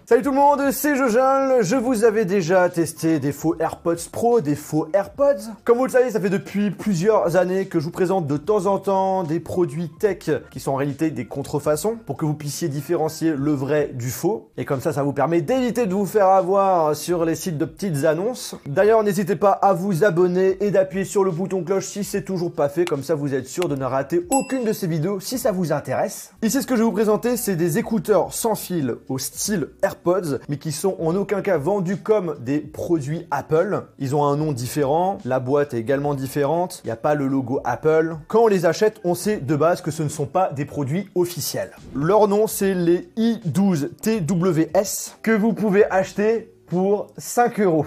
Salut tout le monde, c'est Jojal. Je vous avais déjà testé des faux AirPods Pro, des faux AirPods. Comme vous le savez, ça fait depuis plusieurs années que je vous présente de temps en temps des produits tech qui sont en réalité des contrefaçons pour que vous puissiez différencier le vrai du faux. Et comme ça vous permet d'éviter de vous faire avoir sur les sites de petites annonces. D'ailleurs, n'hésitez pas à vous abonner et d'appuyer sur le bouton cloche si c'est toujours pas fait. Comme ça, vous êtes sûr de ne rater aucune de ces vidéos si ça vous intéresse. Ici, ce que je vais vous présenter, c'est des écouteurs sans fil au style AirPods, mais qui sont en aucun cas vendus comme des produits Apple. Ils ont un nom différent, la boîte est également différente, il n'y a pas le logo Apple. Quand on les achète, on sait de base que ce ne sont pas des produits officiels. Leur nom, c'est les i12TWS que vous pouvez acheter pour 5 €.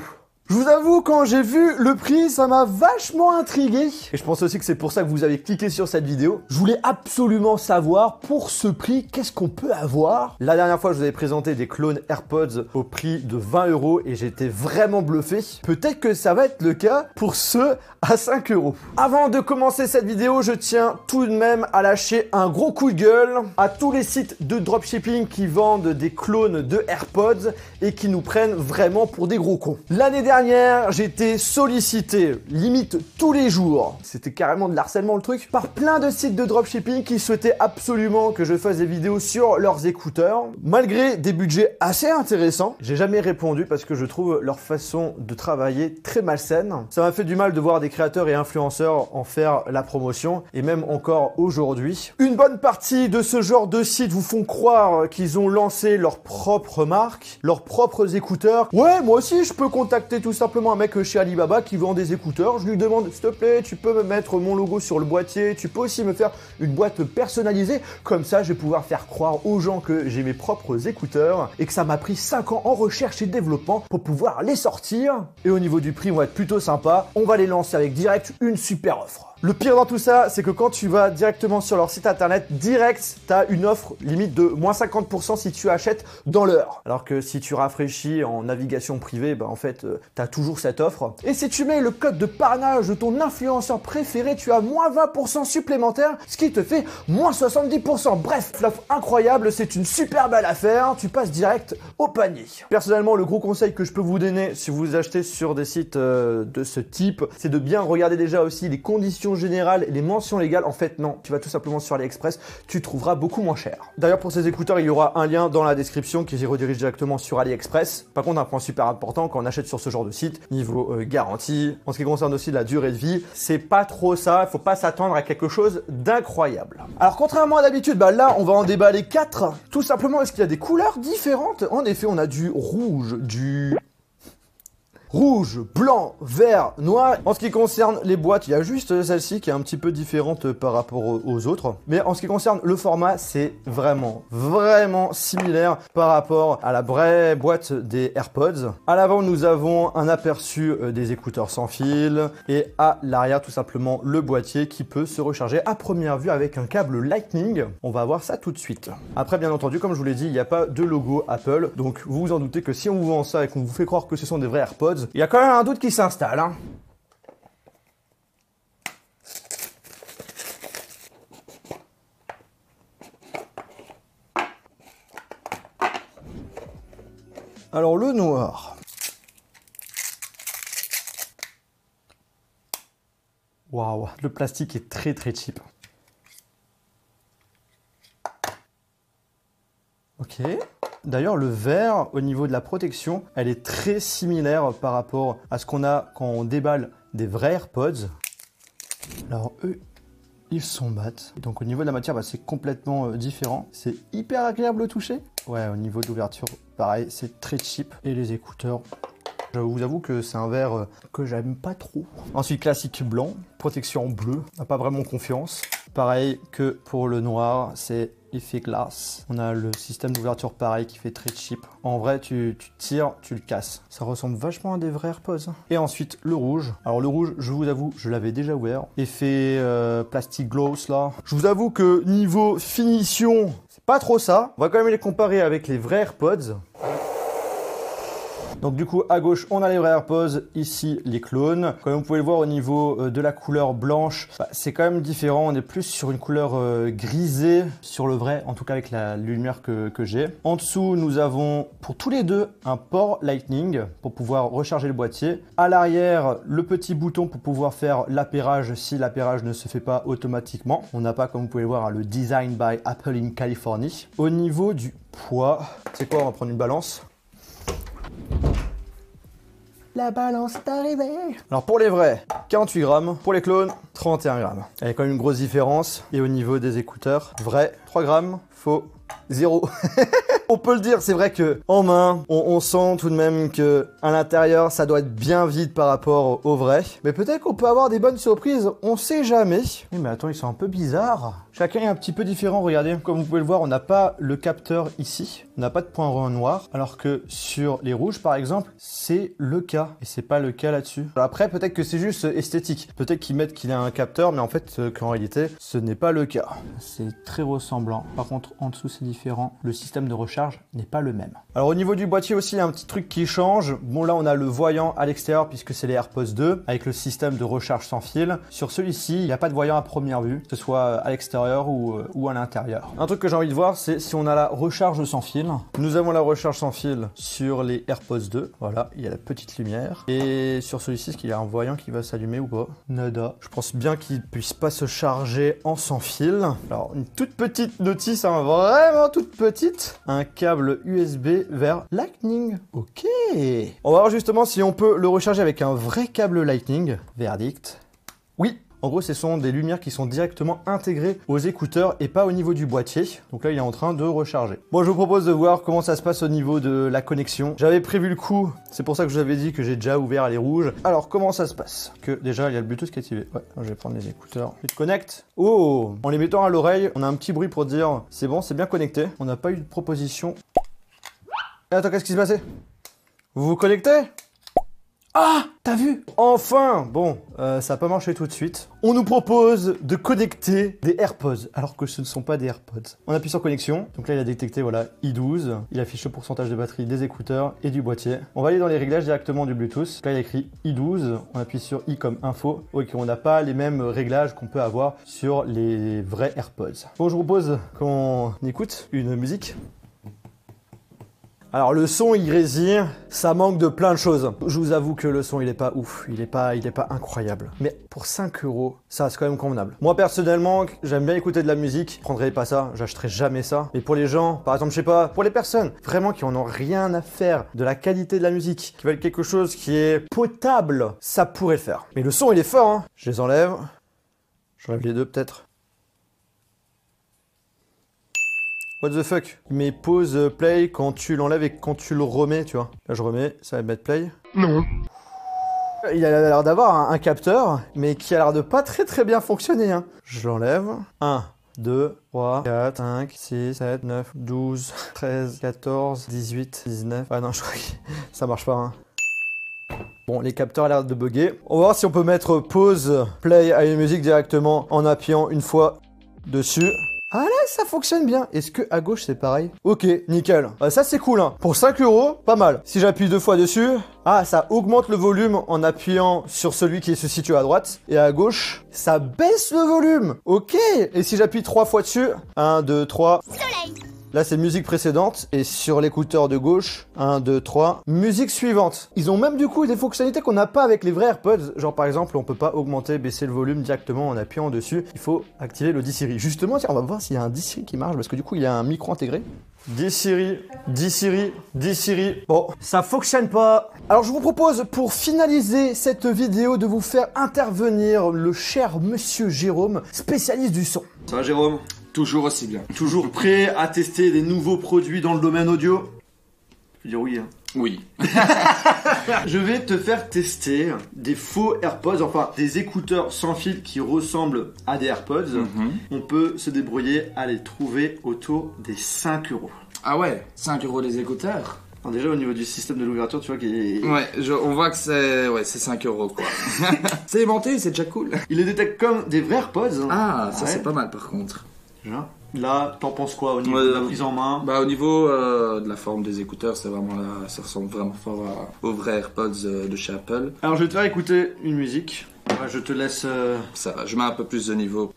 Je vous avoue, quand j'ai vu le prix, ça m'a vachement intrigué. Et je pense aussi que c'est pour ça que vous avez cliqué sur cette vidéo. Je voulais absolument savoir, pour ce prix, qu'est-ce qu'on peut avoir. La dernière fois, je vous avais présenté des clones AirPods au prix de 20 € et j'étais vraiment bluffé. Peut-être que ça va être le cas pour ceux à 5 €. Avant de commencer cette vidéo, je tiens tout de même à lâcher un gros coup de gueule à tous les sites de dropshipping qui vendent des clones de AirPods et qui nous prennent vraiment pour des gros cons. L'année dernière, j'étais sollicité, limite tous les jours, c'était carrément de l'harcèlement le truc, par plein de sites de dropshipping qui souhaitaient absolument que je fasse des vidéos sur leurs écouteurs. Malgré des budgets assez intéressants, j'ai jamais répondu parce que je trouve leur façon de travailler très malsaine. Ça m'a fait du mal de voir des créateurs et influenceurs en faire la promotion, et même encore aujourd'hui. Une bonne partie de ce genre de sites vous font croire qu'ils ont lancé leur propre marque, leurs propres écouteurs. Ouais, moi aussi je peux contacter tout simplement un mec chez Alibaba qui vend des écouteurs. Je lui demande, s'il te plaît, tu peux me mettre mon logo sur le boîtier, tu peux aussi me faire une boîte personnalisée. Comme ça, je vais pouvoir faire croire aux gens que j'ai mes propres écouteurs et que ça m'a pris 5 ans en recherche et développement pour pouvoir les sortir. Et au niveau du prix, on va être plutôt sympa. On va les lancer avec direct une super offre. Le pire dans tout ça, c'est que quand tu vas directement sur leur site internet, direct, tu as une offre limite de moins 50% si tu achètes dans l'heure. Alors que si tu rafraîchis en navigation privée, bah en fait, tu as toujours cette offre. Et si tu mets le code de parrainage de ton influenceur préféré, tu as moins 20% supplémentaire, ce qui te fait moins 70%. Bref, l'offre incroyable, c'est une super belle affaire, tu passes direct au panier. Personnellement, le gros conseil que je peux vous donner si vous achetez sur des sites de ce type, c'est de bien regarder déjà aussi les conditions générales et les mentions légales. En fait, non, tu vas tout simplement sur AliExpress, tu trouveras beaucoup moins cher. D'ailleurs, pour ces écouteurs, il y aura un lien dans la description qui redirige directement sur AliExpress. Par contre, un point super important quand on achète sur ce genre de site, niveau garantie, en ce qui concerne aussi la durée de vie, c'est pas trop ça, il faut pas s'attendre à quelque chose d'incroyable. Alors, contrairement à d'habitude, bah là, on va en déballer 4, tout simplement parce qu'il y a des couleurs différentes. En effet, on a du rouge, rouge, blanc, vert, noir. En ce qui concerne les boîtes, il y a juste celle-ci qui est un petit peu différente par rapport aux autres. Mais en ce qui concerne le format, c'est vraiment similaire par rapport à la vraie boîte des AirPods. À l'avant, nous avons un aperçu des écouteurs sans fil et à l'arrière, tout simplement, le boîtier qui peut se recharger à première vue avec un câble Lightning. On va voir ça tout de suite. Après, bien entendu, comme je vous l'ai dit, il n'y a pas de logo Apple. Donc, vous vous en doutez que si on vous vend ça et qu'on vous fait croire que ce sont des vrais AirPods, il y a quand même un doute qui s'installe, hein. Alors le noir. Waouh, le plastique est très cheap. Ok. D'ailleurs, le vert, au niveau de la protection, elle est très similaire par rapport à ce qu'on a quand on déballe des vrais AirPods. Alors, eux, ils sont mat. Donc, au niveau de la matière, bah, c'est complètement différent. C'est hyper agréable au toucher. Ouais, au niveau de l'ouverture, pareil, c'est très cheap. Et les écouteurs, je vous avoue que c'est un verre que j'aime pas trop. Ensuite, classique blanc, protection bleue, on n'a pas vraiment confiance. Pareil que pour le noir, c'est effet glace. On a le système d'ouverture pareil qui fait très cheap. En vrai, tu tires, tu le casses. Ça ressemble vachement à des vrais AirPods. Et ensuite, le rouge. Alors le rouge, je vous avoue, je l'avais déjà ouvert. Effet plastic gloss là. Je vous avoue que niveau finition, c'est pas trop ça. On va quand même les comparer avec les vrais AirPods. Donc du coup, à gauche, on a les vrais AirPods, ici les clones. Comme vous pouvez le voir au niveau de la couleur blanche, c'est quand même différent. On est plus sur une couleur grisée sur le vrai, en tout cas avec la lumière que j'ai. En dessous, nous avons pour tous les deux un port Lightning pour pouvoir recharger le boîtier. À l'arrière, le petit bouton pour pouvoir faire l'appairage si l'appairage ne se fait pas automatiquement. On n'a pas, comme vous pouvez le voir, le Design by Apple in Californie. Au niveau du poids, c'est quoi? On va prendre une balance. La balance est arrivée. Alors pour les vrais, 48 grammes. Pour les clones, 31 grammes. Il y a quand même une grosse différence. Et au niveau des écouteurs, vrai, 3 grammes, faux, 0. On peut le dire, c'est vrai que en main, on sent tout de même que à l'intérieur, ça doit être bien vide par rapport au vrai. Mais peut-être qu'on peut avoir des bonnes surprises, on sait jamais. Oui, mais attends, ils sont un peu bizarres. Chacun est un petit peu différent, regardez. Comme vous pouvez le voir, on n'a pas le capteur ici. On n'a pas de point rond noir. Alors que sur les rouges, par exemple, c'est le cas. Et c'est pas le cas là-dessus. Après, peut-être que c'est juste esthétique. Peut-être qu'ils mettent qu'il a un capteur, mais en fait, qu'en réalité, ce n'est pas le cas. C'est très ressemblant. Par contre, en dessous, c'est différent. Le système de recharge n'est pas le même. Alors au niveau du boîtier aussi, il y a un petit truc qui change. Bon là, on a le voyant à l'extérieur puisque c'est les AirPods 2 avec le système de recharge sans fil. Sur celui-ci, il n'y a pas de voyant à première vue, que ce soit à l'extérieur ou à l'intérieur. Un truc que j'ai envie de voir, c'est si on a la recharge sans fil. Nous avons la recharge sans fil sur les AirPods 2. Voilà, il y a la petite lumière. Et sur celui-ci, est-ce qu'il y a un voyant qui va s'allumer ou pas? Nada. Je pense bien qu'il ne puisse pas se charger en sans fil. Alors, une toute petite notice, hein, vraiment toute petite. Un câble USB vers Lightning. Ok. On va voir justement si on peut le recharger avec un vrai câble Lightning. Verdict. Oui. En gros, ce sont des lumières qui sont directement intégrées aux écouteurs et pas au niveau du boîtier. Donc là, il est en train de recharger. Bon, je vous propose de voir comment ça se passe au niveau de la connexion. J'avais prévu le coup, c'est pour ça que je vous avais dit que j'ai déjà ouvert les rouges. Alors, comment ça se passe? Que déjà, il y a le Bluetooth qui est activé. Ouais, je vais prendre les écouteurs. Je connecte. Oh! En les mettant à l'oreille, on a un petit bruit pour dire c'est bon, c'est bien connecté. On n'a pas eu de proposition. Et attends, qu'est-ce qui s'est passé? Vous vous connectez? Ah, t'as vu? Enfin! Bon, ça n'a pas marché tout de suite. On nous propose de connecter des AirPods, alors que ce ne sont pas des AirPods. On appuie sur connexion. Donc là, il a détecté, voilà, i12. Il affiche le pourcentage de batterie des écouteurs et du boîtier. On va aller dans les réglages directement du Bluetooth. Là, il y a écrit i12. On appuie sur i comme info. Ok, on n'a pas les mêmes réglages qu'on peut avoir sur les vrais AirPods. Bon, je vous propose qu'on écoute une musique. Alors le son il grésille, ça manque de plein de choses. Je vous avoue que le son il est pas ouf, il est pas incroyable. Mais pour 5 €, ça c'est quand même convenable. Moi personnellement, j'aime bien écouter de la musique, je prendrais pas ça, j'achèterais jamais ça. Mais pour les gens, par exemple, je sais pas, pour les personnes vraiment qui en ont rien à faire de la qualité de la musique, qui veulent quelque chose qui est potable, ça pourrait le faire. Mais le son il est fort, hein. Je les enlève. J'enlève les deux peut-être. What the fuck? Il met pause play quand tu l'enlèves et quand tu le remets, tu vois. Là, je remets, ça va mettre play. Non. Il a l'air d'avoir un capteur, mais qui a l'air de pas très bien fonctionner, hein. Je l'enlève. 1, 2, 3, 4, 5, 6, 7, 9, 12, 13, 14, 18, 19... Ah non, je crois que ça marche pas, hein. Bon, les capteurs ont l'air de bugger. On va voir si on peut mettre pause play à une musique directement en appuyant une fois dessus. Ah là, ça fonctionne bien. Est-ce que à gauche, c'est pareil? Ok, nickel. Ça, c'est cool, hein. Pour 5 €, pas mal. Si j'appuie 2 fois dessus, ah, ça augmente le volume en appuyant sur celui qui se situe à droite. Et à gauche, ça baisse le volume. Ok. Et si j'appuie 3 fois dessus, 1, 2, 3... Soleil. Là, c'est musique précédente. Et sur l'écouteur de gauche, 1, 2, 3, musique suivante. Ils ont même du coup des fonctionnalités qu'on n'a pas avec les vrais AirPods. Genre par exemple, on peut pas augmenter, baisser le volume directement en appuyant dessus. Il faut activer le D-Siri. Justement, tiens, on va voir s'il y a un D-Siri qui marche. Parce que du coup, il y a un micro intégré. D-Siri, D-Siri, D-Siri. Bon, ça fonctionne pas. Alors, je vous propose, pour finaliser cette vidéo, de vous faire intervenir le cher monsieur Jérôme, spécialiste du son. Ça va, Jérôme? Toujours aussi bien. Toujours prêt à tester des nouveaux produits dans le domaine audio? Je veux dire oui, hein. Oui. Je vais te faire tester des faux AirPods, enfin des écouteurs sans fil qui ressemblent à des AirPods. On peut se débrouiller à les trouver autour des 5 €. Ah ouais, 5 € les écouteurs. Alors déjà au niveau du système de l'ouverture, tu vois qu'il est... Ouais, on voit que c'est 5 € quoi. C'est aimanté, c'est déjà cool. Il les détecte comme des vrais AirPods. Ah, ça c'est pas mal par contre. Genre. Là, t'en penses quoi au niveau de la prise en main? Bah, au niveau de la forme des écouteurs, c'est vraiment là, ça ressemble vraiment fort aux vrais AirPods de chez Apple. Alors je vais te faire écouter une musique. Ouais, je te laisse... Ça va, je mets un peu plus de niveau.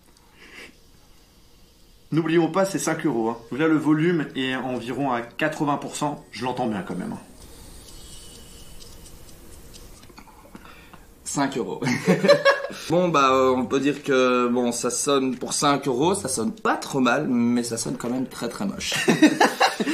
N'oublions pas, c'est 5 euros. Hein. Donc là, le volume est environ à 80%. Je l'entends bien quand même. Hein. 5 euros. Bon, bah, on peut dire que, bon, ça sonne, pour 5 euros, ça sonne pas trop mal, mais ça sonne quand même très très moche.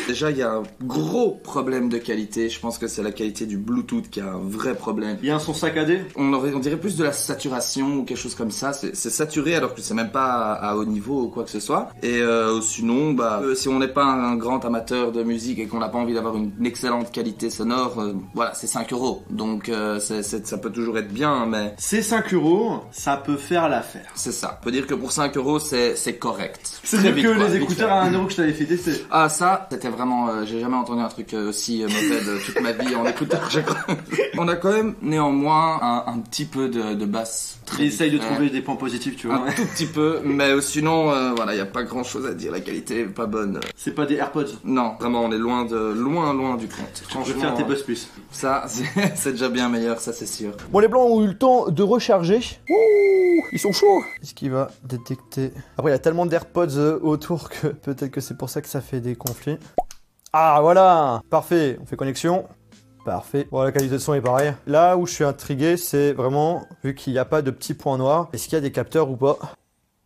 Déjà, il y a un gros problème de qualité. Je pense que c'est la qualité du Bluetooth qui a un vrai problème. Il y a un son saccadé. On dirait plus de la saturation ou quelque chose comme ça. C'est saturé alors que c'est même pas à haut niveau ou quoi que ce soit. Et sinon, bah, si on n'est pas un grand amateur de musique et qu'on n'a pas envie d'avoir une excellente qualité sonore, voilà, c'est 5 euros. Donc ça peut toujours être bien, mais... C'est 5 euros, ça peut faire l'affaire. C'est ça. On peut dire que pour 5 euros, c'est correct. C'est mieux que les écouteurs à 1 euro que je t'avais fait tester. Ah, ça, c'était vraiment... j'ai jamais entendu un truc aussi mauvais de toute ma vie en écouteur, je crois. On a quand même, néanmoins, un petit peu de basse. Essaye de trouver des points positifs, tu vois. Un tout petit peu, mais sinon, voilà, il n'y a pas grand chose à dire. La qualité est pas bonne. C'est pas des AirPods. Non, vraiment, on est loin du compte. Quand je vais faire tes Buzz Plus. Ça, c'est déjà bien meilleur, ça c'est sûr. Bon, les blancs ont eu le temps de recharger. Ouh, ils sont chauds. Est-ce qu'il va détecter... Après, il y a tellement d'AirPods autour que peut-être que c'est pour ça que ça fait des conflits. Ah, voilà. Parfait. On fait connexion. Parfait. Bon, la qualité de son est pareille. Là où je suis intrigué, c'est vraiment, vu qu'il n'y a pas de petits points noirs, est-ce qu'il y a des capteurs ou pas?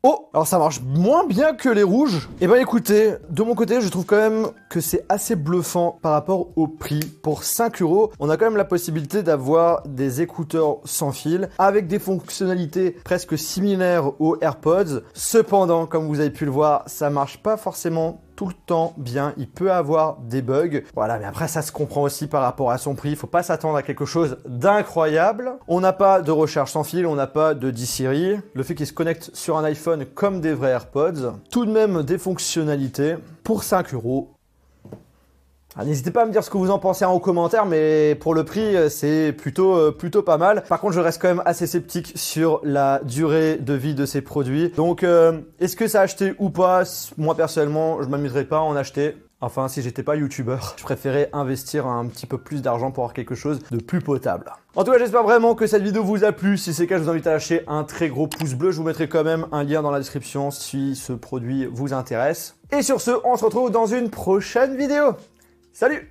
Oh, alors ça marche moins bien que les rouges. Eh ben écoutez, de mon côté, je trouve quand même que c'est assez bluffant par rapport au prix. Pour 5 euros, on a quand même la possibilité d'avoir des écouteurs sans fil avec des fonctionnalités presque similaires aux AirPods. Cependant, comme vous avez pu le voir, ça marche pas forcément tout le temps bien, il peut avoir des bugs. Voilà, mais après ça se comprend aussi par rapport à son prix, il faut pas s'attendre à quelque chose d'incroyable. On n'a pas de recharge sans fil, on n'a pas de D-Siri. Le fait qu'il se connecte sur un iPhone comme des vrais AirPods. Tout de même des fonctionnalités pour 5 euros. N'hésitez pas à me dire ce que vous en pensez en commentaire, mais pour le prix, c'est plutôt pas mal. Par contre, je reste quand même assez sceptique sur la durée de vie de ces produits. Donc, est-ce que ça a acheté ou pas? Moi, personnellement, je m'amuserais pas à en acheter. Enfin, si j'étais pas youtubeur, je préférais investir un petit peu plus d'argent pour avoir quelque chose de plus potable. En tout cas, j'espère vraiment que cette vidéo vous a plu. Si c'est le cas, je vous invite à lâcher un très gros pouce bleu. Je vous mettrai quand même un lien dans la description si ce produit vous intéresse. Et sur ce, on se retrouve dans une prochaine vidéo. Salut!